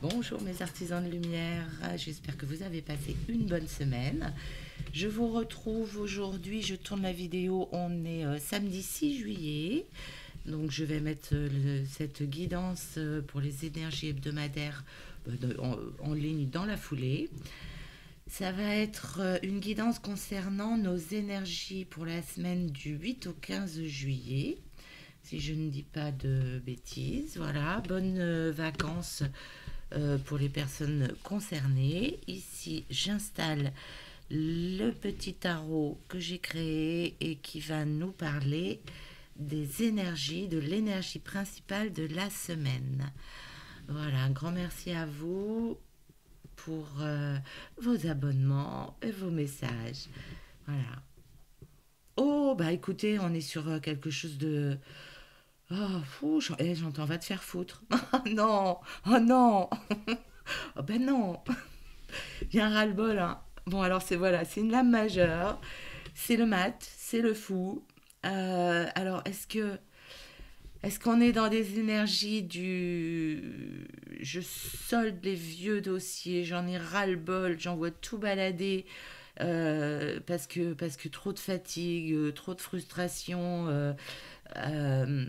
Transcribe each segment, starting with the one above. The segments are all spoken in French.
Bonjour mes artisans de lumière, j'espère que vous avez passé une bonne semaine. Je vous retrouve aujourd'hui, je tourne la vidéo, on est samedi 6 juillet. Donc je vais mettre cette guidance pour les énergies hebdomadaires en ligne dans la foulée. Ça va être une guidance concernant nos énergies pour la semaine du 8 au 15 juillet. Si je ne dis pas de bêtises, voilà, bonnes vacances pour les personnes concernées. Ici, j'installe le petit tarot que j'ai créé et qui va nous parler des énergies, de l'énergie principale de la semaine. Voilà, un grand merci à vous pour vos abonnements et vos messages. Voilà. Oh, bah écoutez, on est sur quelque chose de... Oh, fou, j'entends, va te faire foutre. Oh non, oh non, oh ben non. Il y a un ras-le-bol, hein. Bon, alors c'est voilà, c'est une lame majeure, c'est le mat, c'est le fou. Alors, est-ce qu'on est dans des énergies du... Je solde les vieux dossiers, j'en ai ras-le-bol, j'en vois tout balader parce que trop de fatigue, trop de frustration. Euh,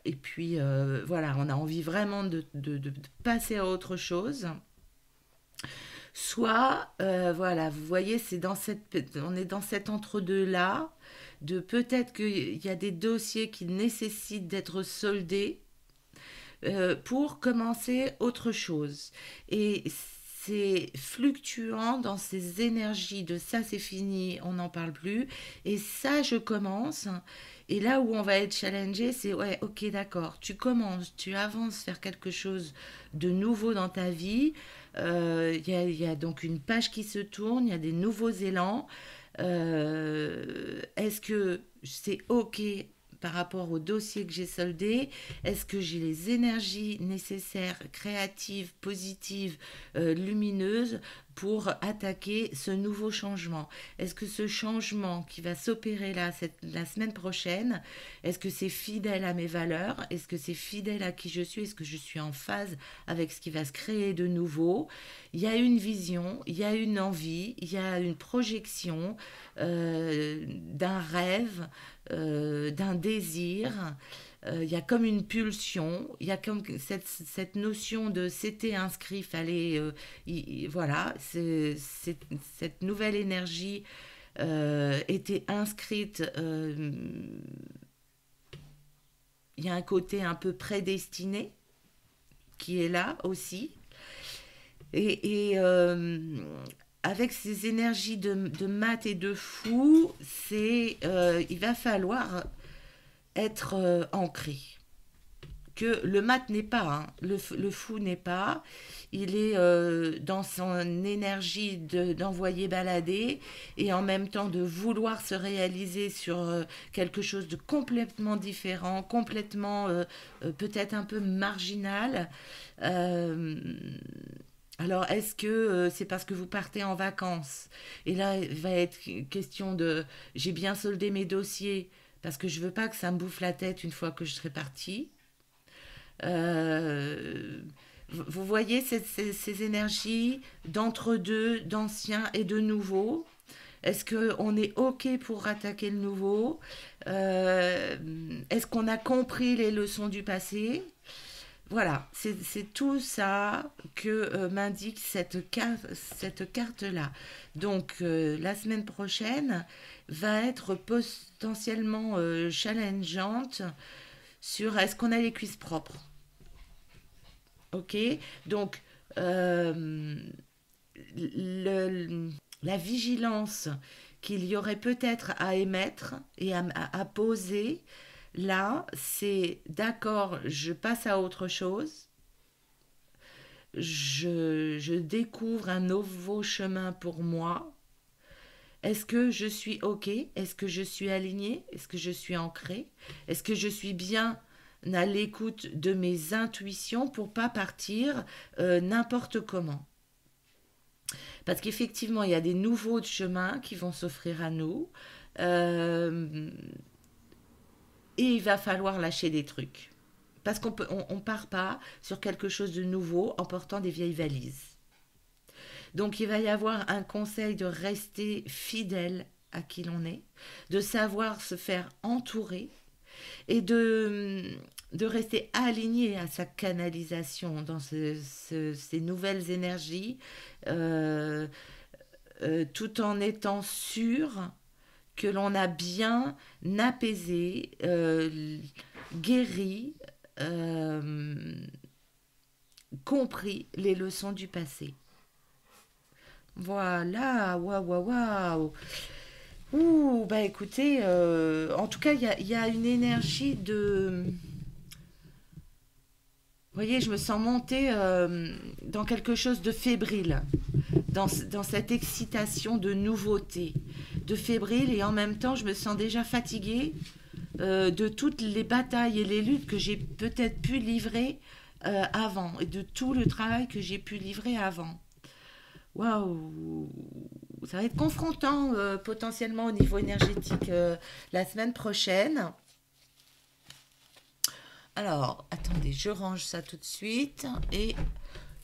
et puis, voilà, on a envie vraiment de passer à autre chose. Soit, voilà, vous voyez, on est dans cet entre-deux-là, de peut-être qu'il y a des dossiers qui nécessitent d'être soldés pour commencer autre chose. Et c'est fluctuant dans ces énergies de ça c'est fini, on n'en parle plus, et ça je commence. Et là où on va être challengé, c'est ouais, ok, d'accord, tu commences, tu avances vers quelque chose de nouveau dans ta vie. Il y a donc une page qui se tourne, il y a des nouveaux élans. Est-ce que c'est ok par rapport au dossier que j'ai soldé? Est-ce que j'ai les énergies nécessaires, créatives, positives, lumineuses pour attaquer ce nouveau changement? Est-ce que ce changement qui va s'opérer là la semaine prochaine, est-ce que c'est fidèle à mes valeurs? Est-ce que c'est fidèle à qui je suis? Est-ce que je suis en phase avec ce qui va se créer de nouveau? Il y a une vision, il y a une envie, il y a une projection d'un rêve, d'un désir. Il y a comme une pulsion, il y a comme cette notion de c'était inscrit, fallait, voilà, cette nouvelle énergie était inscrite. Il y a un côté un peu prédestiné qui est là aussi. Et avec ces énergies de mat et de fou, il va falloir être ancré. Que le mat n'est pas, hein, le fou n'est pas, il est dans son énergie d'envoyer balader et en même temps de vouloir se réaliser sur quelque chose de complètement différent, complètement peut-être un peu marginal. Euh, alors, est-ce que c'est parce que vous partez en vacances? Et là, il va être question de j'ai bien soldé mes dossiers parce que je veux pas que ça me bouffe la tête une fois que je serai partie. Euh, vous voyez ces énergies d'entre-deux, d'ancien et de nouveau. Est-ce qu'on est OK pour attaquer le nouveau? Euh, Est-ce qu'on a compris les leçons du passé? Voilà, c'est tout ça que m'indique cette carte-là. Donc, la semaine prochaine va être potentiellement challengeante sur est-ce qu'on a les cuisses propres. Ok? Donc, euh, le- la vigilance qu'il y aurait peut-être à émettre et à poser, là, c'est d'accord, je passe à autre chose, je découvre un nouveau chemin pour moi. Est-ce que je suis OK? Est-ce que je suis alignée? Est-ce que je suis ancrée? Est-ce que je suis bien à l'écoute de mes intuitions pour pas partir n'importe comment? Parce qu'effectivement, il y a des nouveaux chemins qui vont s'offrir à nous. Euh, et il va falloir lâcher des trucs. parce on part pas sur quelque chose de nouveau en portant des vieilles valises. Donc il va y avoir un conseil de rester fidèle à qui l'on est, de savoir se faire entourer et de rester aligné à sa canalisation dans ces nouvelles énergies, euh, tout en étant sûr que l'on a bien apaisé, guéri, euh, compris les leçons du passé. Voilà, waouh, waouh, waouh. Ouh, bah écoutez, en tout cas, il y a une énergie de... Vous voyez, je me sens montée dans quelque chose de fébrile, dans cette excitation de nouveauté, de fébrile, et en même temps, je me sens déjà fatiguée de toutes les batailles et les luttes que j'ai peut-être pu livrer avant, et de tout le travail que j'ai pu livrer avant. Waouh! Ça va être confrontant potentiellement au niveau énergétique la semaine prochaine. Alors, attendez, je range ça tout de suite et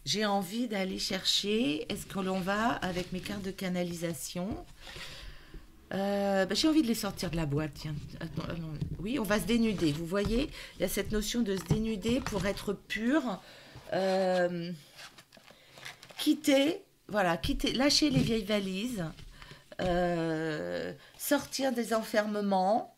j'ai envie d'aller chercher. Est-ce que l'on va avec mes cartes de canalisation? J'ai envie de les sortir de la boîte. Tiens. Attends, oui, on va se dénuder. Vous voyez, il y a cette notion de se dénuder pour être pur. Euh, quitter, voilà, quitter, lâcher les vieilles valises, sortir des enfermements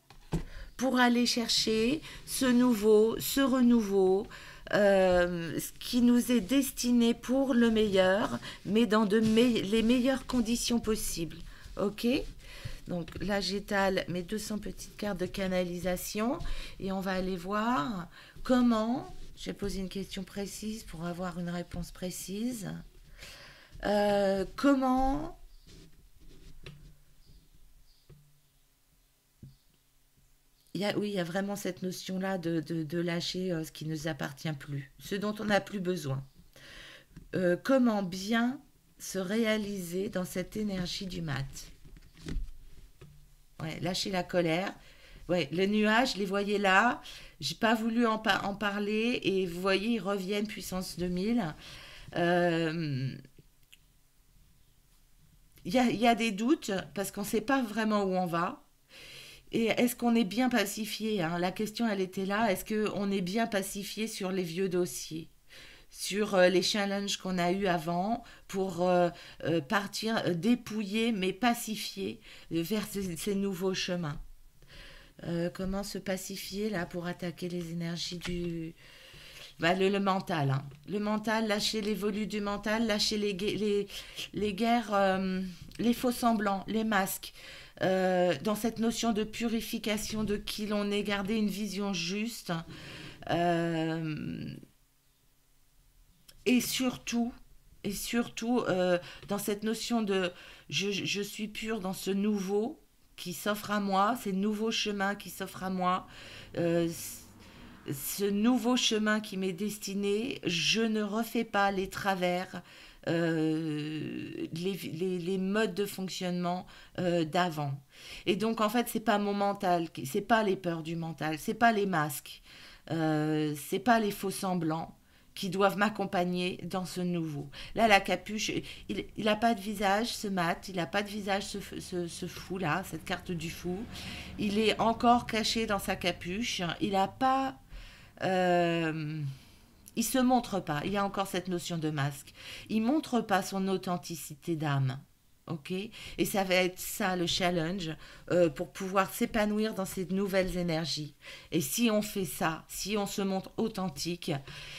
pour aller chercher ce nouveau, ce renouveau, ce qui nous est destiné pour le meilleur, mais dans les meilleures conditions possibles. Ok? Donc là, j'étale mes 200 petites cartes de canalisation et on va aller voir comment. J'ai posé une question précise pour avoir une réponse précise. Comment oui, il y a vraiment cette notion-là de lâcher ce qui ne nous appartient plus, ce dont on n'a plus besoin. Comment bien se réaliser dans cette énergie du mat. Ouais, lâcher la colère. Ouais, les nuages, les voyez là. J'ai pas voulu en parler et vous voyez, ils reviennent puissance 2000. Euh, il y a des doutes parce qu'on ne sait pas vraiment où on va. Et est-ce qu'on est bien pacifié, hein? La question, elle était là. Est-ce qu'on est bien pacifié sur les vieux dossiers, sur les challenges qu'on a eus avant pour partir dépouiller mais pacifier vers ces nouveaux chemins. Comment se pacifier là pour attaquer les énergies du... Bah, le mental, hein. Le mental, lâcher les volus du mental, lâcher les guerres, les faux semblants, les masques. Dans cette notion de purification de qui l'on est, garder une vision juste. Euh, et surtout, dans cette notion de je suis pur dans ce nouveau qui s'offre à moi, ces nouveaux chemins qui s'offrent à moi, euh, ce nouveau chemin qui m'est destiné, je ne refais pas les travers, les modes de fonctionnement d'avant. Et donc en fait, c'est pas mon mental, c'est pas les peurs du mental, c'est pas les masques, c'est pas les faux semblants qui doivent m'accompagner dans ce nouveau. Là, la capuche, il n'a pas de visage, ce mat, il n'a pas de visage, ce fou-là, cette carte du fou. Il est encore caché dans sa capuche, il n'a pas euh, il se montre pas. Il y a encore cette notion de masque. Il montre pas son authenticité d'âme. Ok. Et ça va être ça le challenge pour pouvoir s'épanouir dans ces nouvelles énergies. Et si on fait ça, si on se montre authentique,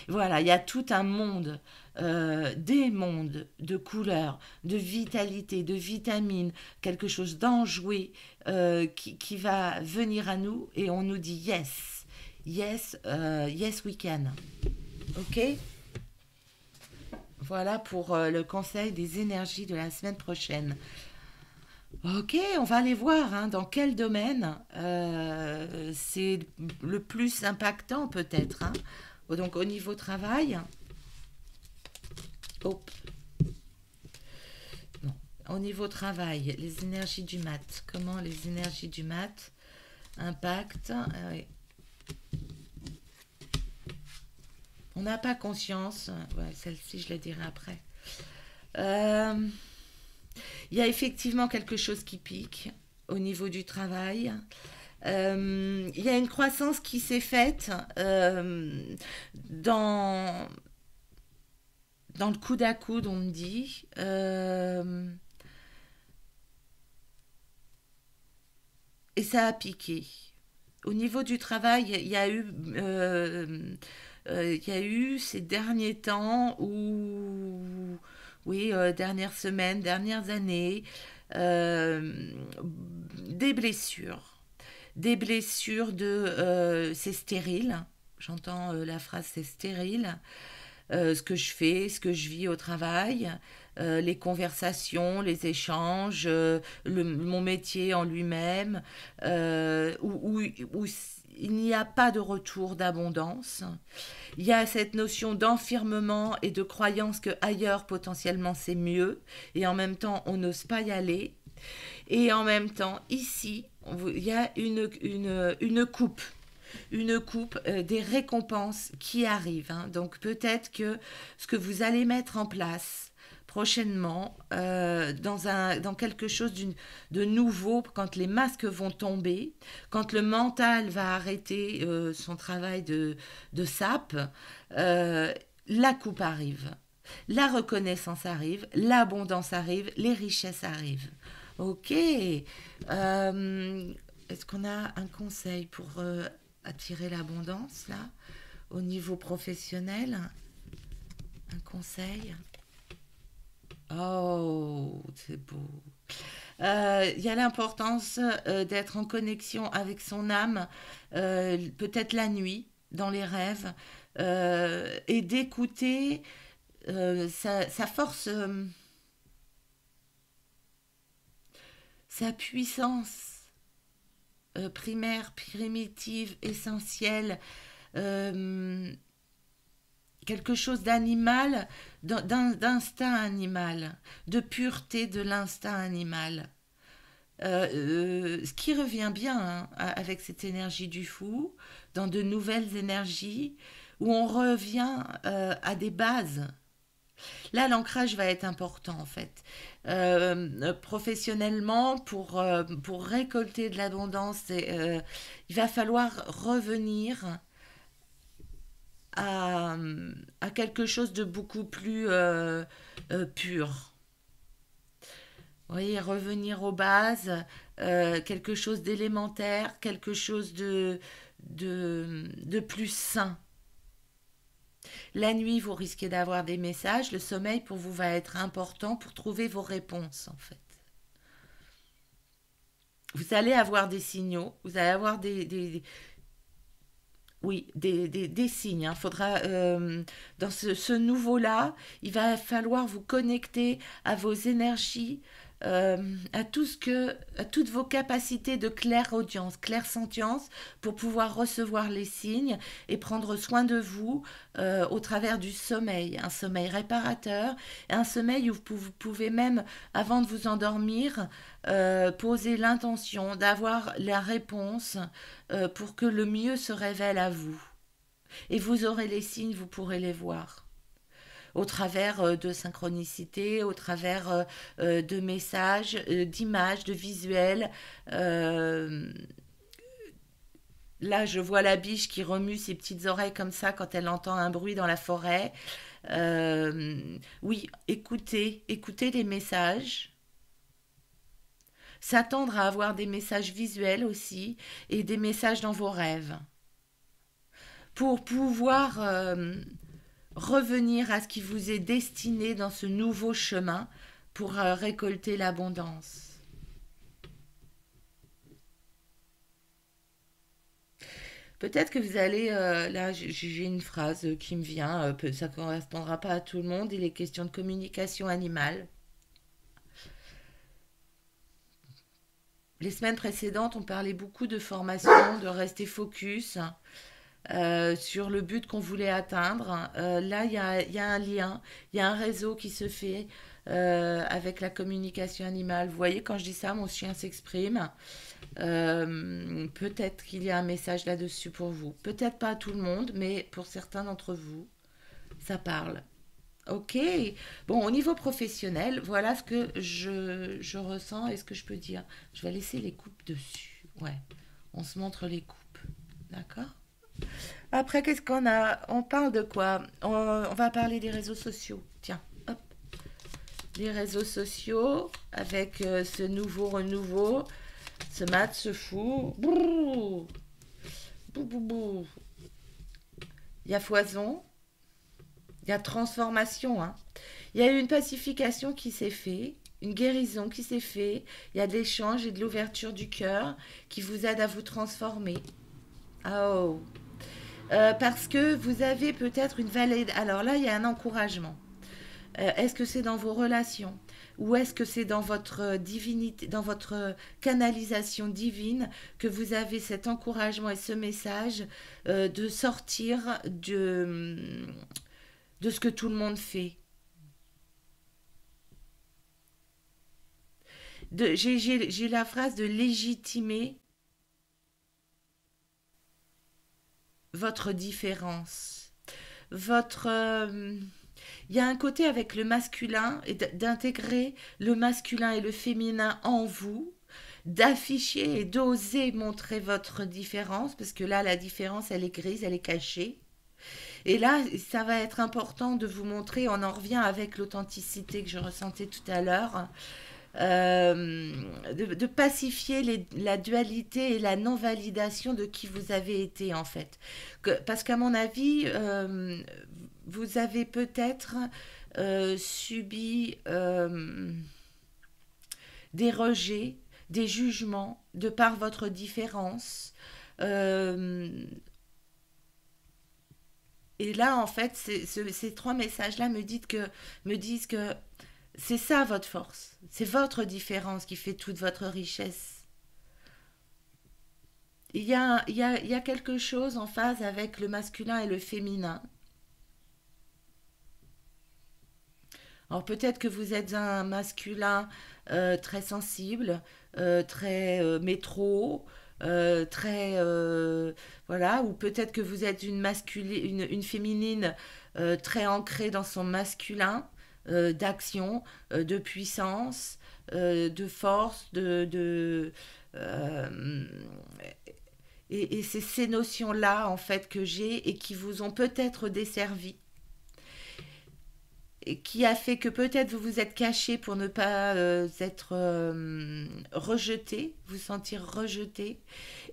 voilà, il y a tout un monde, des mondes de couleurs, de vitalité, de vitamines, quelque chose d'enjoué qui va venir à nous et on nous dit yes, yes, yes we can. Ok. Voilà pour le conseil des énergies de la semaine prochaine. Ok, on va aller voir hein, dans quel domaine c'est le plus impactant peut-être. Hein. Donc au niveau travail, oh, non. Au niveau travail, les énergies du mat. Comment les énergies du mat impactent oui. On n'a pas conscience. Ouais, celle-ci, je la dirai après. Euh, Il y a effectivement quelque chose qui pique au niveau du travail. Il y a une croissance qui s'est faite dans, dans le coude à coude, on me dit. Et ça a piqué. Au niveau du travail, il y a eu ces derniers temps où, oui, dernières semaines, dernières années, euh, des blessures. Des blessures de c'est stérile. J'entends la phrase c'est stérile. Ce que je fais, ce que je vis au travail, les conversations, les échanges, mon métier en lui-même, où il n'y a pas de retour d'abondance. Il y a cette notion d'enfermement et de croyance que ailleurs potentiellement c'est mieux, et en même temps on n'ose pas y aller. Et en même temps, ici, il y a une coupe des récompenses qui arrivent, hein. Donc peut-être que ce que vous allez mettre en place prochainement dans quelque chose de nouveau, quand les masques vont tomber, quand le mental va arrêter son travail de sape, euh, la coupe arrive. La reconnaissance arrive, l'abondance arrive, les richesses arrivent. Ok. Est-ce qu'on a un conseil pour attirer l'abondance, là, au niveau professionnel? Un conseil? Oh, c'est beau. Il y a l'importance d'être en connexion avec son âme, peut-être la nuit, dans les rêves, et d'écouter sa force, sa puissance primaire, primitive, essentielle, euh, quelque chose d'animal, d'instinct animal, de pureté de l'instinct animal. Ce qui revient bien, hein, avec cette énergie du fou, dans de nouvelles énergies, où on revient à des bases. Là, l'ancrage va être important en fait. Professionnellement, pour récolter de l'abondance, il va falloir revenir à, à quelque chose de beaucoup plus pur. Vous voyez, revenir aux bases, quelque chose d'élémentaire, quelque chose de plus sain. La nuit, vous risquez d'avoir des messages. Le sommeil, pour vous, va être important pour trouver vos réponses, en fait. Vous allez avoir des signaux, vous allez avoir oui, des signes. Il faudra, dans ce nouveau-là, il va falloir vous connecter à vos énergies, à toutes vos capacités de clairaudience, clairsentience, pour pouvoir recevoir les signes et prendre soin de vous au travers du sommeil. Un sommeil réparateur, un sommeil où vous pouvez même, avant de vous endormir, poser l'intention d'avoir la réponse pour que le mieux se révèle à vous. Et vous aurez les signes, vous pourrez les voir. Au travers de synchronicité, au travers de messages, d'images, de visuels. Là, je vois la biche qui remue ses petites oreilles comme ça quand elle entend un bruit dans la forêt. Oui, écoutez les messages. S'attendre à avoir des messages visuels aussi et des messages dans vos rêves pour pouvoir revenir à ce qui vous est destiné dans ce nouveau chemin pour récolter l'abondance. Peut-être que vous allez, là j'ai une phrase qui me vient, ça ne correspondra pas à tout le monde, il est question de communication animale. Les semaines précédentes, on parlait beaucoup de formation, de rester focus sur le but qu'on voulait atteindre. Là, il y a un lien, il y a un réseau qui se fait avec la communication animale. Vous voyez, quand je dis ça, mon chien s'exprime. Peut-être qu'il y a un message là-dessus pour vous. Peut-être pas à tout le monde, mais pour certains d'entre vous. Ça parle. Ok. Bon, au niveau professionnel, voilà ce que je ressens et ce que je peux dire. Je vais laisser les coupes dessus. Ouais. On se montre les coupes. D'accord? Après, qu'est-ce qu'on a? On parle de quoi? On va parler des réseaux sociaux. Tiens, hop. Les réseaux sociaux avec ce nouveau renouveau. Ce mat, ce fou. Brrr. Bou, bou, bou. Il y a foison, il y a transformation, hein. Il y a eu une pacification qui s'est faite, une guérison qui s'est faite. Il y a de l'échange et de l'ouverture du cœur qui vous aide à vous transformer. Oh. Parce que vous avez peut-être une validation. Alors là, il y a un encouragement. Est-ce que c'est dans vos relations ou est-ce que c'est dans votre divinité, dans votre canalisation divine que vous avez cet encouragement et ce message de sortir de ce que tout le monde fait. J'ai la phrase de légitimer votre différence. Votre... il y a un côté avec le masculin et d'intégrer le masculin et le féminin en vous, d'afficher et d'oser montrer votre différence, parce que là, la différence, elle est grise, elle est cachée. Et là, ça va être important de vous montrer, on en revient avec l'authenticité que je ressentais tout à l'heure, de pacifier la dualité et la non-validation de qui vous avez été en fait. Parce qu'à mon avis, vous avez peut-être subi des rejets, des jugements de par votre différence. Euh, et là, en fait, ces trois messages-là me disent que c'est ça votre force. C'est votre différence qui fait toute votre richesse. Il y a quelque chose en phase avec le masculin et le féminin. Alors peut-être que vous êtes un masculin très sensible, très métro, très voilà, ou peut-être que vous êtes une féminine très ancrée dans son masculin, d'action, de puissance, de force, euh, et c'est ces notions-là en fait que j'ai et qui vous ont peut-être desservi et qui a fait que peut-être vous vous êtes caché pour ne pas être rejeté, vous sentir rejeté.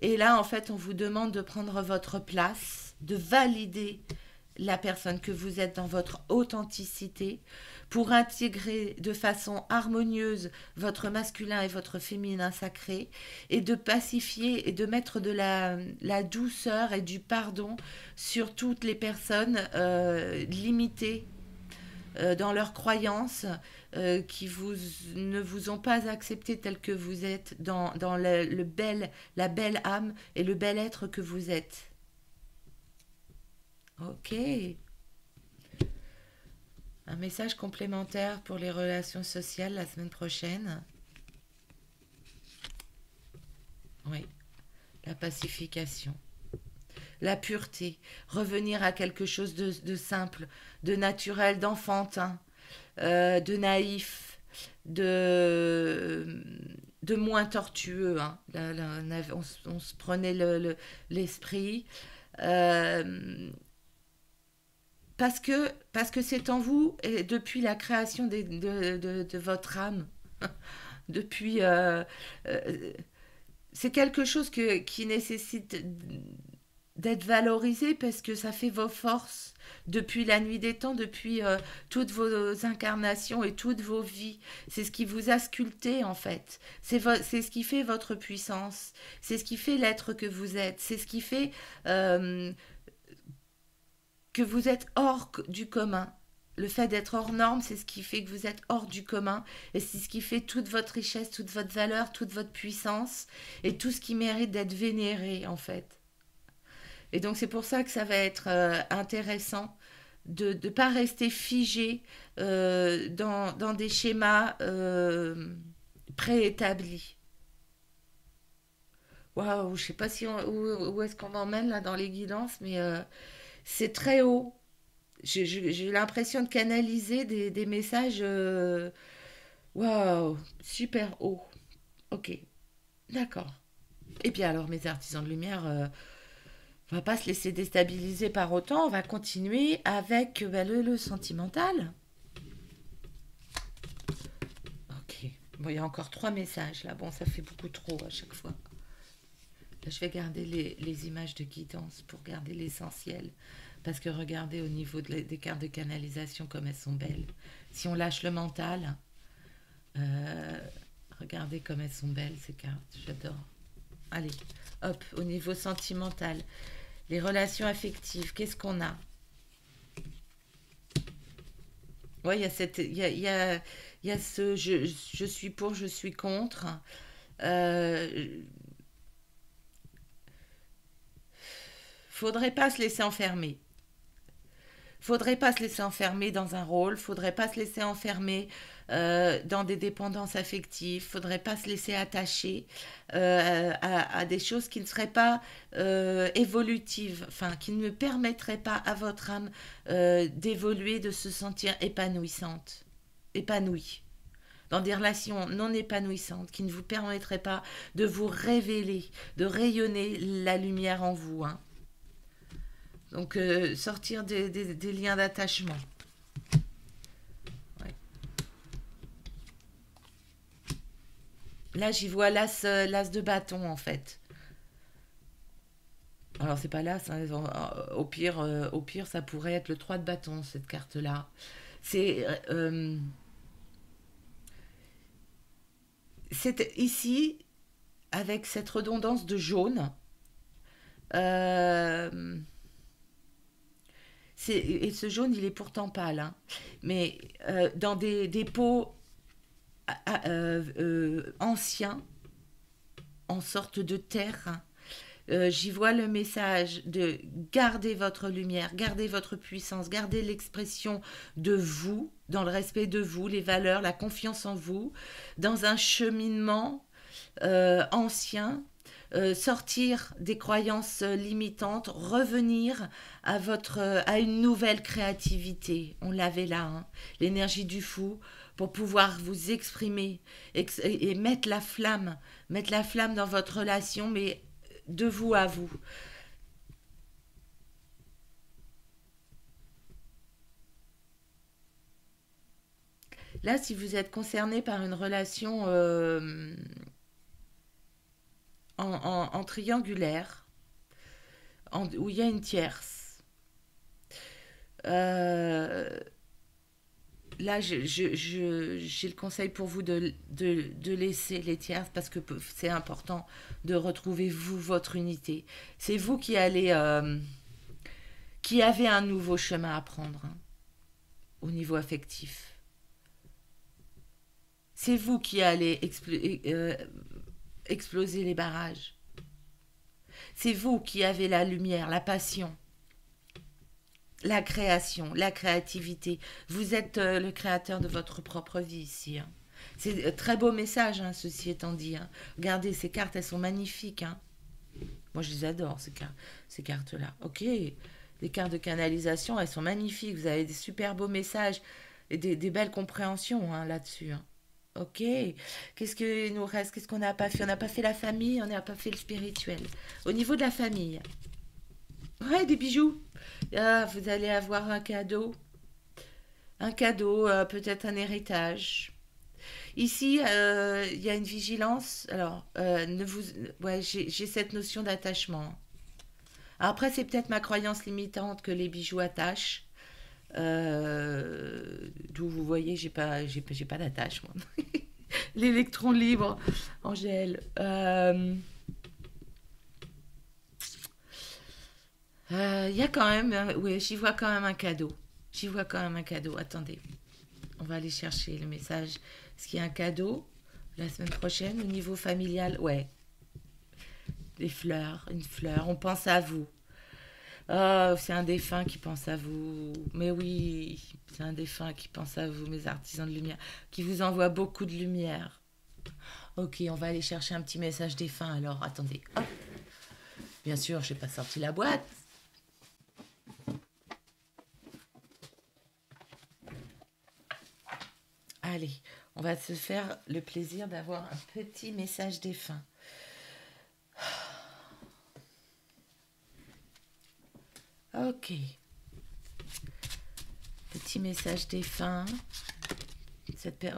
Et là, en fait, on vous demande de prendre votre place, de valider la personne que vous êtes dans votre authenticité pour intégrer de façon harmonieuse votre masculin et votre féminin sacré et de pacifier et de mettre de la douceur et du pardon sur toutes les personnes limitées dans leurs croyances, qui ne vous ont pas accepté tel que vous êtes dans la belle âme et le bel être que vous êtes. Ok. Un message complémentaire pour les relations sociales la semaine prochaine. Oui. La pacification. La pureté. Revenir à quelque chose de simple, de naturel, d'enfantin, de naïf, de, de moins tortueux, hein. Là, on se prenait l'esprit. Euh, parce que c'est en vous, et depuis la création de votre âme, depuis... c'est quelque chose qui nécessite d'être valorisé parce que ça fait vos forces depuis la nuit des temps, depuis toutes vos incarnations et toutes vos vies. C'est ce qui vous a sculpté en fait. C'est ce qui fait votre puissance. C'est ce qui fait l'être que vous êtes. C'est ce qui fait euh, que vous êtes hors du commun. Le fait d'être hors norme, c'est ce qui fait que vous êtes hors du commun. Et c'est ce qui fait toute votre richesse, toute votre valeur, toute votre puissance et tout ce qui mérite d'être vénéré en fait. Et donc c'est pour ça que ça va être intéressant de ne pas rester figé dans des schémas préétablis. Waouh, je sais pas si où est-ce qu'on m'emmène là dans les guidances, mais c'est très haut. J'ai l'impression de canaliser des messages. Waouh, super haut. Ok, d'accord. Et bien alors, mes artisans de lumière, on va pas se laisser déstabiliser par autant. On va continuer avec le sentimental. Ok. Bon, il y a encore 3 messages là. Bon, ça fait beaucoup trop à chaque fois. Là, je vais garder les images de guidance pour garder l'essentiel. Parce que regardez au niveau des cartes de canalisation comme elles sont belles. Si on lâche le mental, euh, regardez comme elles sont belles ces cartes. J'adore. Allez, hop, au niveau sentimental. Les relations affectives, qu'est-ce qu'on a? Ouais, il y a cette, il y a ce je suis pour, je suis contre. Euh, Faudrait pas se laisser enfermer. Faudrait pas se laisser enfermer dans un rôle, faudrait pas se laisser enfermer dans des dépendances affectives, faudrait pas se laisser attacher à des choses qui ne seraient pas évolutives, enfin qui ne permettraient pas à votre âme d'évoluer, de se sentir épanouissante, épanouie. Dans des relations non épanouissantes qui ne vous permettraient pas de vous révéler, de rayonner la lumière en vous, hein. Donc, sortir des liens d'attachement. Ouais. Là, j'y vois l'as de bâton, en fait. Alors, c'est pas l'as, hein, au pire, ça pourrait être le 3 de bâton, cette carte-là. C'est c'est ici, avec cette redondance de jaune, euh, et ce jaune, il est pourtant pâle, hein, mais dans des pots anciens, en sorte de terre. J'y vois le message de garder votre lumière, garder votre puissance, garder l'expression de vous, dans le respect de vous, les valeurs, la confiance en vous, dans un cheminement ancien, sortir des croyances limitantes, revenir à une nouvelle créativité. On l'avait là, hein, l'énergie du fou pour pouvoir vous exprimer et mettre la flamme dans votre relation, mais de vous à vous. Là, si vous êtes concerné par une relation en triangulaire, où il y a une tierce, euh, là, j'ai le conseil pour vous de laisser les tierces parce que c'est important de retrouver vous, votre unité. C'est vous qui avez un nouveau chemin à prendre, hein, au niveau affectif. C'est vous qui allez exploser les barrages. C'est vous qui avez la lumière, la passion, la création, la créativité. Vous êtes le créateur de votre propre vie ici, hein. C'est un très beau message, hein, ceci étant dit, hein. Regardez, ces cartes, elles sont magnifiques, hein. Moi, je les adore, ces cartes-là. Ok, les cartes de canalisation, elles sont magnifiques. Vous avez des super beaux messages et des belles compréhensions, hein, là-dessus, hein. Ok, qu'est-ce qu'il nous reste? Qu'est-ce qu'on n'a pas fait? On n'a pas fait la famille, on n'a pas fait le spirituel. Au niveau de la famille, ouais, des bijoux. Ah, vous allez avoir un cadeau, peut-être un héritage. Ici, il y a une vigilance. Alors, ne vous, ouais, j'ai cette notion d'attachement. Après, c'est peut-être ma croyance limitante que les bijoux attachent. D'où vous voyez, j'ai pas d'attache, moi. L'électron libre, Angèle. Il y a quand même, oui, j'y vois quand même un cadeau. J'y vois quand même un cadeau. Attendez, on va aller chercher le message. Est-ce qu'il y a un cadeau la semaine prochaine au niveau familial? Ouais, des fleurs, une fleur. On pense à vous. Oh, c'est un défunt qui pense à vous. Mais oui, c'est un défunt qui pense à vous, mes artisans de lumière, qui vous envoie beaucoup de lumière. Ok, on va aller chercher un petit message défunt alors. Attendez. Hop. Bien sûr, je n'ai pas sorti la boîte. On va se faire le plaisir d'avoir un petit message défunt. Ok. Petit message défunt.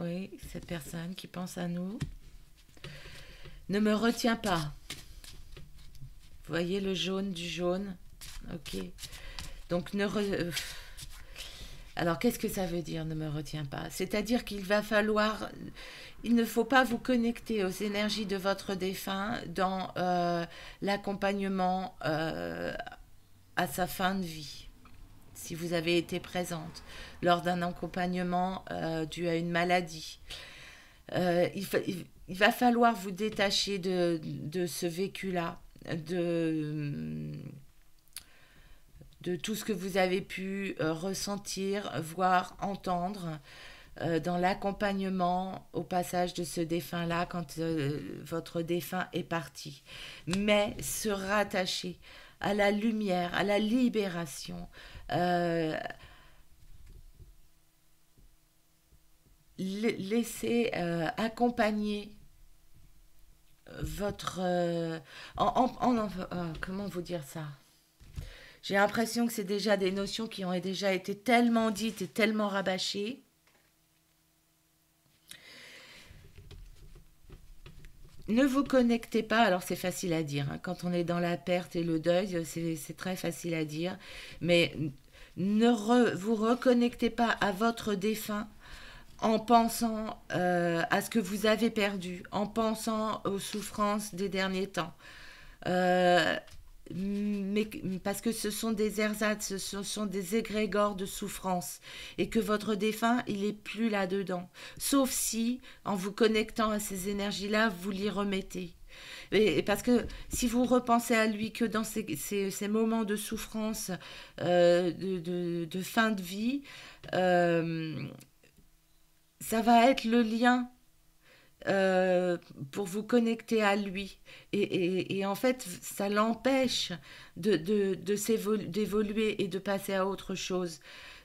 Oui, cette personne qui pense à nous. Ne me retiens pas. Vous voyez le jaune du jaune? Ok. Donc, alors, qu'est-ce que ça veut dire, ne me retiens pas? C'est-à-dire qu'il va falloir... Il ne faut pas vous connecter aux énergies de votre défunt dans l'accompagnement à sa fin de vie. Si vous avez été présente lors d'un accompagnement dû à une maladie. Il va falloir vous détacher de ce vécu-là, de tout ce que vous avez pu ressentir, voir, entendre dans l'accompagnement au passage de ce défunt-là quand votre défunt est parti. Mais se rattacher à la lumière, à la libération, laisser accompagner votre... comment vous dire ça? J'ai l'impression que c'est déjà des notions qui ont déjà été tellement dites et tellement rabâchées. Ne vous connectez pas, alors c'est facile à dire, hein, quand on est dans la perte et le deuil, c'est très facile à dire, mais vous reconnectez pas à votre défunt en pensant à ce que vous avez perdu, en pensant aux souffrances des derniers temps. Euh, mais parce que ce sont des ersatz, ce sont des égrégores de souffrance et que votre défunt, il est plus là-dedans. Sauf si, en vous connectant à ces énergies-là, vous l'y remettez. Et parce que si vous repensez à lui que dans ces moments de souffrance, de fin de vie, euh, ça va être le lien pour vous connecter à lui. Et en fait, ça l'empêche d'évoluer et de passer à autre chose,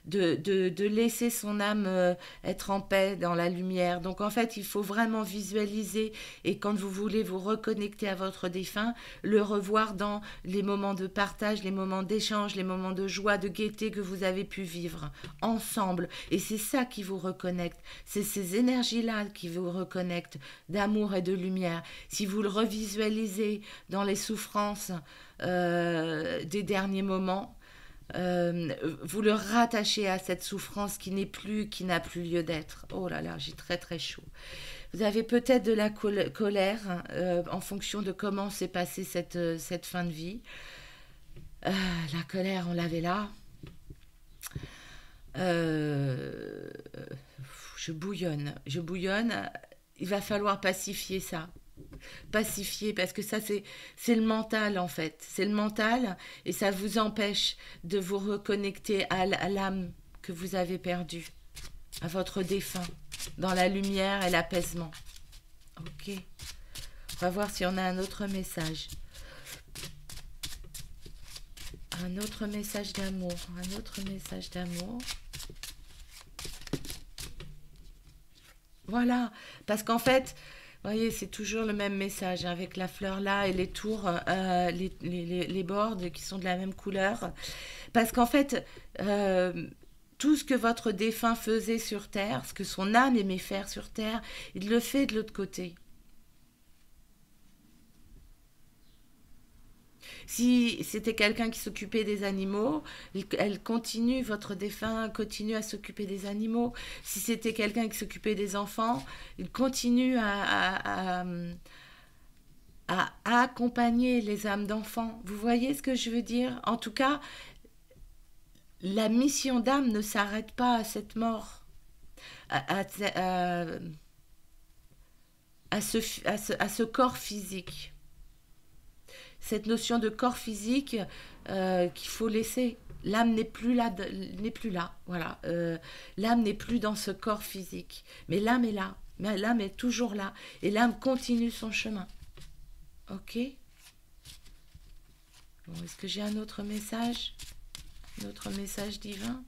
de laisser son âme être en paix dans la lumière. Donc en fait, il faut vraiment visualiser et quand vous voulez vous reconnecter à votre défunt, le revoir dans les moments de partage, les moments d'échange, les moments de joie, de gaieté que vous avez pu vivre ensemble. Et c'est ça qui vous reconnecte. C'est ces énergies-là qui vous reconnectent d'amour et de lumière. Si vous le revisualisez dans les souffrances des derniers moments, vous le rattachez à cette souffrance qui n'a plus lieu d'être. Oh là là, j'ai très très chaud. Vous avez peut-être de la colère en fonction de comment s'est passée cette fin de vie. La colère, on l'avait là. Je bouillonne. Il va falloir pacifier ça. Pacifier parce que ça c'est le mental en fait, c'est le mental et ça vous empêche de vous reconnecter à l'âme que vous avez perdue, à votre défunt, dans la lumière et l'apaisement. Ok, on va voir si on a un autre message d'amour, voilà, parce qu'en fait, vous voyez, c'est toujours le même message, hein, avec la fleur là et les tours, les bords qui sont de la même couleur. Parce qu'en fait, tout ce que votre défunt faisait sur Terre, ce que son âme aimait faire sur Terre, il le fait de l'autre côté. Si c'était quelqu'un qui s'occupait des animaux, votre défunt continue à s'occuper des animaux. Si c'était quelqu'un qui s'occupait des enfants, il continue à accompagner les âmes d'enfants. Vous voyez ce que je veux dire? En tout cas, la mission d'âme ne s'arrête pas à cette mort, à, à, à, à ce corps physique. Cette notion de corps physique qu'il faut laisser. L'âme n'est plus là, voilà. L'âme n'est plus dans ce corps physique, mais l'âme est là, mais l'âme est toujours là, et l'âme continue son chemin. Ok. Bon, est-ce que j'ai un autre message divin?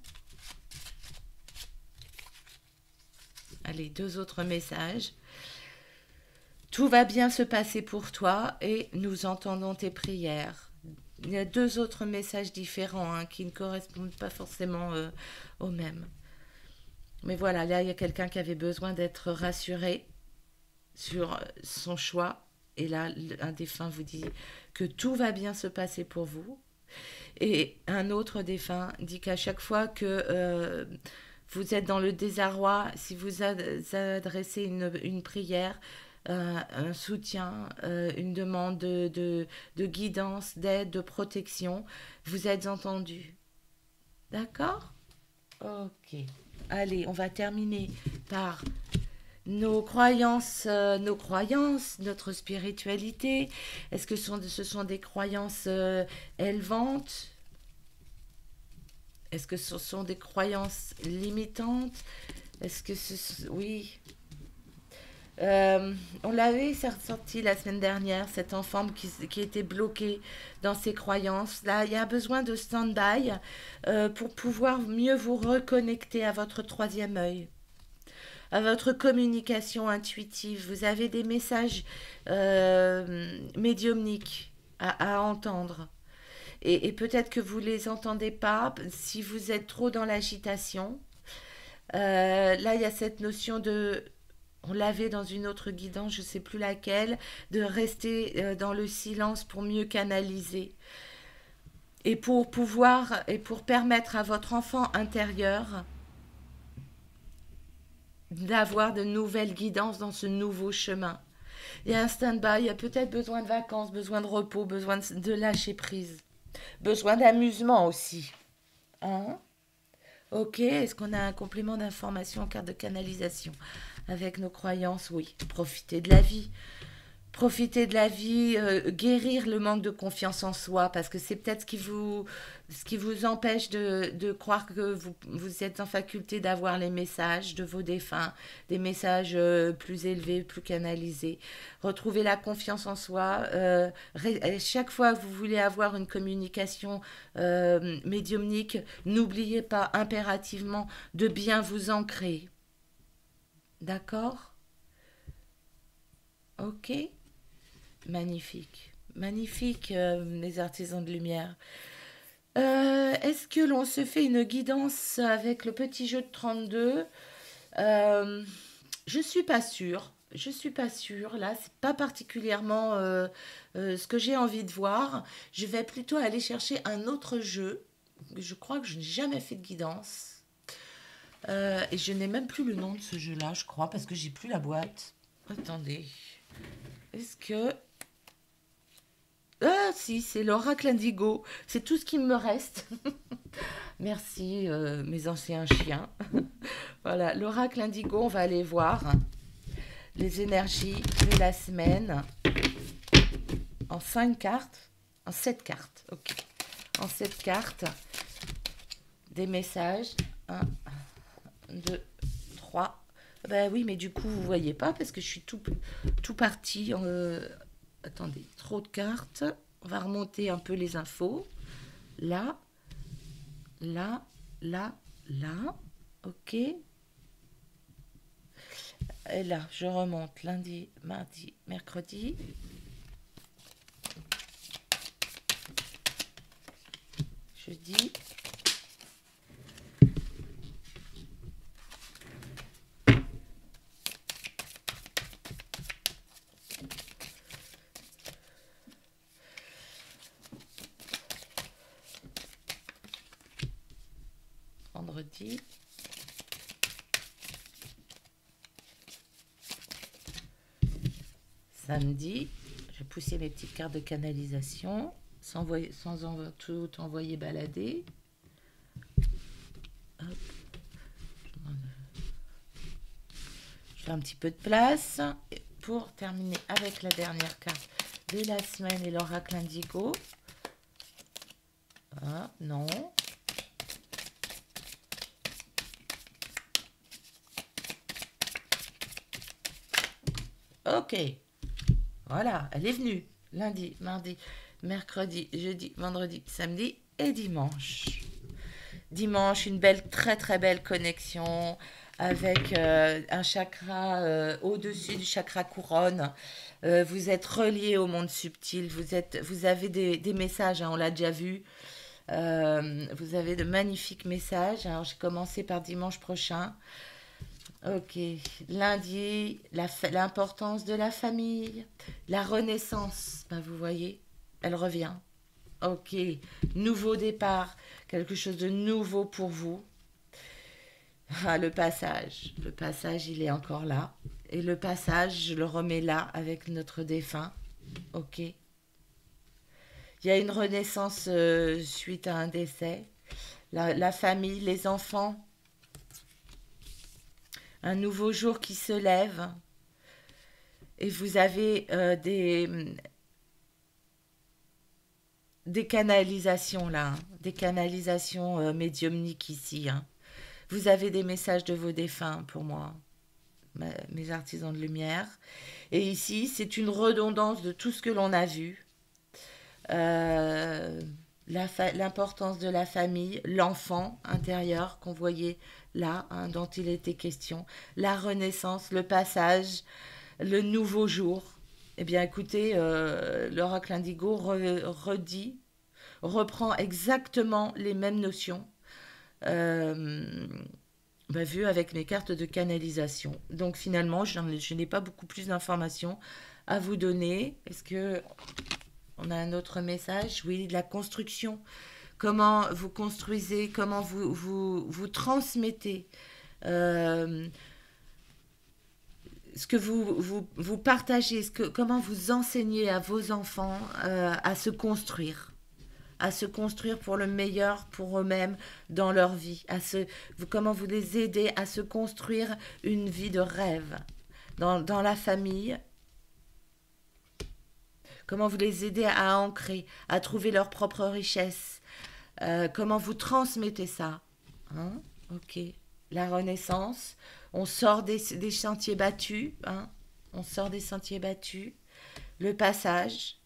Allez, 2 autres messages. Tout va bien se passer pour toi et nous entendons tes prières. Il y a 2 autres messages différents hein, qui ne correspondent pas forcément au même. Mais voilà, là, il y a quelqu'un qui avait besoin d'être rassuré sur son choix. Et là, un défunt vous dit que tout va bien se passer pour vous. Et un autre défunt dit qu'à chaque fois que vous êtes dans le désarroi, si vous adressez une prière, un soutien, une demande de guidance, d'aide, de protection, vous êtes entendu. D'accord? Ok. Allez, on va terminer par nos croyances, notre spiritualité. Est-ce que ce sont des croyances élevantes? Est-ce que ce sont des croyances limitantes? Est-ce que oui. On l'avait sorti la semaine dernière, cet enfant qui était bloqué dans ses croyances. Là, il y a besoin de stand-by pour pouvoir mieux vous reconnecter à votre troisième œil, à votre communication intuitive. Vous avez des messages médiumniques à entendre. Et peut-être que vous ne les entendez pas si vous êtes trop dans l'agitation. Là, il y a cette notion de... On l'avait dans une autre guidance, je ne sais plus laquelle, de rester dans le silence pour mieux canaliser. Et pour pouvoir, et pour permettre à votre enfant intérieur d'avoir de nouvelles guidances dans ce nouveau chemin. Il y a un stand-by, il y a peut-être besoin de vacances, besoin de repos, besoin de lâcher prise. Besoin d'amusement aussi. Hein? Ok, est-ce qu'on a un complément d'information en carte de canalisation? Avec nos croyances, oui. Profiter de la vie. Profiter de la vie, guérir le manque de confiance en soi, parce que c'est peut-être ce qui vous empêche de croire que vous êtes en faculté d'avoir les messages de vos défunts, des messages plus élevés, plus canalisés. Retrouvez la confiance en soi. Chaque fois que vous voulez avoir une communication médiumnique, n'oubliez pas impérativement de bien vous ancrer. D'accord? Ok. Magnifique. Magnifique, les artisans de lumière. Est-ce que l'on se fait une guidance avec le petit jeu de 32? Je suis pas sûre. Je suis pas sûre. Là, c'est pas particulièrement ce que j'ai envie de voir. Je vais plutôt aller chercher un autre jeu. Je crois que je n'ai jamais fait de guidance. Et je n'ai même plus le nom de ce jeu-là, je crois, parce que j'ai plus la boîte. Attendez. Est-ce que... Ah si, c'est l'oracle indigo. C'est tout ce qui me reste. Merci mes anciens chiens. Voilà, l'oracle indigo, on va aller voir les énergies de la semaine en 5 cartes, en 7 cartes. Ok. En 7 cartes, des messages. 1, 2, 3. Ben oui, mais du coup, vous voyez pas parce que je suis tout parti. Attendez, trop de cartes. On va remonter un peu les infos. Là, là, là, là. Ok. Et là, je remonte lundi, mardi, mercredi. Jeudi. Vendredi. Samedi. Je vais pousser mes petites cartes de canalisation sans tout envoyer balader. Hop. Je fais un petit peu de place pour terminer avec la dernière carte de la semaine et l'oracle indigo. Ah, non. Ok. Voilà, elle est venue. Lundi, mardi, mercredi, jeudi, vendredi, samedi et dimanche. Dimanche, une belle, très très belle connexion avec un chakra au-dessus du chakra couronne. Vous êtes relié au monde subtil, vous avez des messages, hein, on l'a déjà vu. Vous avez de magnifiques messages. Alors, j'ai commencé par dimanche prochain. Ok, lundi, l'importance de la famille, la renaissance, ben, vous voyez, elle revient. Ok, nouveau départ, quelque chose de nouveau pour vous. Ah, le passage, il est encore là. Et le passage, je le remets là avec notre défunt. Ok. Il y a une renaissance suite à un décès. La famille, les enfants, un nouveau jour qui se lève. Et vous avez des canalisations là, hein, des canalisations médiumniques ici, hein. Vous avez des messages de vos défunts pour moi, mes artisans de lumière. Et ici, c'est une redondance de tout ce que l'on a vu. Euh, L'importance de la famille, l'enfant intérieur qu'on voyait là, hein, dont il était question, la renaissance, le passage, le nouveau jour. Eh bien, écoutez, l'oracle indigo reprend exactement les mêmes notions, euh, bah, vues avec mes cartes de canalisation. Donc, finalement, je n'ai pas beaucoup plus d'informations à vous donner. Est-ce que on a un autre message? Oui, de la construction. Comment vous construisez, comment vous transmettez euh, ce que vous partagez, comment vous enseignez à vos enfants à se construire pour le meilleur pour eux-mêmes dans leur vie, comment vous les aidez à se construire une vie de rêve dans la famille, comment vous les aidez à ancrer, à trouver leur propre richesse, comment vous transmettez ça, hein? Ok, la renaissance, on sort des sentiers battus, hein? On sort des sentiers battus, le passage,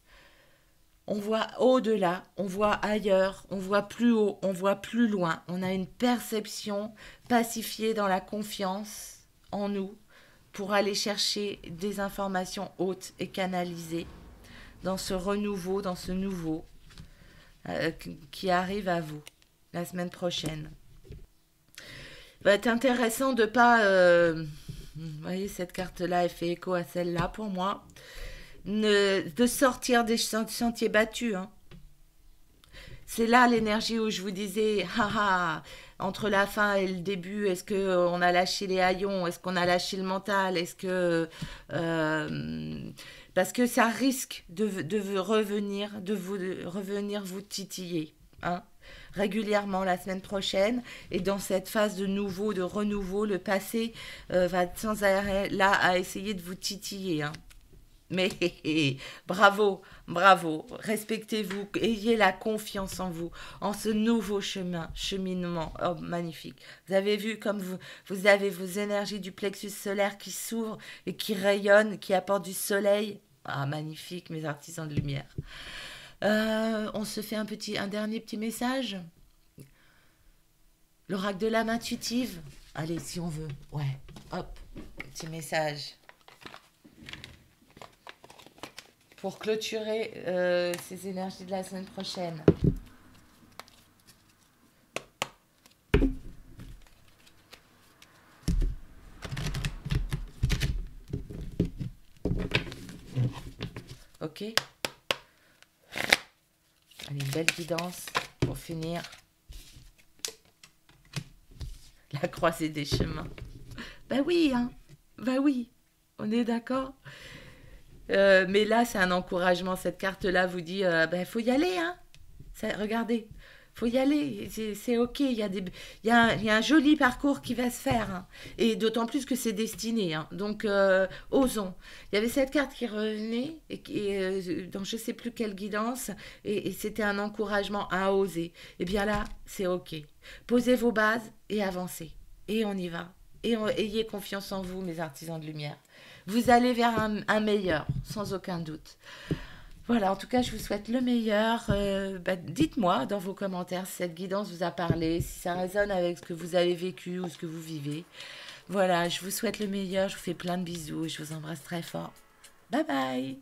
on voit au-delà, on voit ailleurs, on voit plus haut, on voit plus loin. On a une perception pacifiée dans la confiance en nous pour aller chercher des informations hautes et canalisées dans ce renouveau, dans ce nouveau qui arrive à vous la semaine prochaine. Il va être intéressant de pas... vous voyez, cette carte-là, elle fait écho à celle-là pour moi. De sortir des sentiers battus, hein. C'est là l'énergie où je vous disais, haha, entre la fin et le début, est-ce qu'on a lâché les haillons, est-ce qu'on a lâché le mental, est-ce que... parce que ça risque de revenir, de revenir vous titiller, hein, régulièrement la semaine prochaine. Et dans cette phase de nouveau, de renouveau, le passé va sans arrêt là à essayer de vous titiller, hein. Mais bravo, bravo, respectez-vous, ayez la confiance en vous, en ce nouveau cheminement. Oh, magnifique. Vous avez vu comme vous avez vos énergies du plexus solaire qui s'ouvrent et qui rayonnent, qui apportent du soleil. Ah, magnifique, mes artisans de lumière. On se fait un dernier petit message. L'oracle de l'âme intuitive. Allez, si on veut. Ouais, hop, petit message. Pour clôturer ces énergies de la semaine prochaine. Ok. Allez, une belle guidance pour finir. La croisée des chemins. Bah oui, hein. Bah oui. On est d'accord? Mais là, c'est un encouragement. Cette carte-là vous dit, ben, faut y aller, hein. Regardez, faut y aller. C'est ok. Il y a un joli parcours qui va se faire, hein. Et d'autant plus que c'est destiné, hein. Donc, osons. Il y avait cette carte qui revenait dans je sais plus quelle guidance, et c'était un encouragement à oser. Et bien là, c'est ok. Posez vos bases et avancez. Et on y va. Ayez confiance en vous, mes artisans de lumière. Vous allez vers un meilleur, sans aucun doute. Voilà, en tout cas, je vous souhaite le meilleur. Dites-moi dans vos commentaires si cette guidance vous a parlé, si ça résonne avec ce que vous avez vécu ou ce que vous vivez. Voilà, je vous souhaite le meilleur, je vous fais plein de bisous et je vous embrasse très fort. Bye bye!